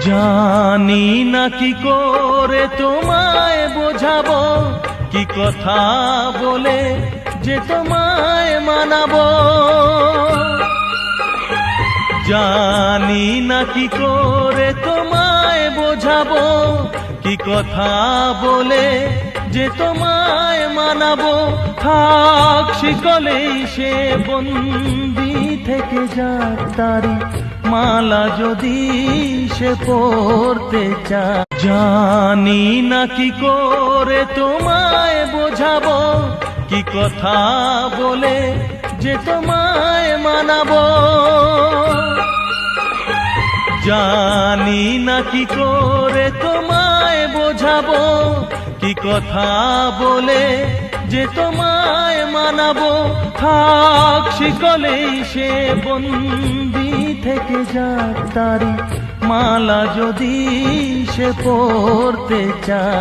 জানি না কি করে তোমায় বোঝাবো, কি কথা বলে যে তোমায় মানাবো। জানি না কি করে তোমায় বোঝাবো, কি কথা বলে যে তোমায় মানাবো। থাক শিকলেই সে বন্দি থেকে যাক, তারি মালা যদি সে পড়তে চায়। জানি না কি করে তোমায় বোঝাবো, কি কথা বলে যে তোমায় মানাবো। জানি না কি করে তোমায় বোঝাবো, কি কথা বলে যে তোমায় মানাবো। থাক শিকলেই সে বন্দি থেকে যাক, তারি মালা যদি সে পড়তে চায়।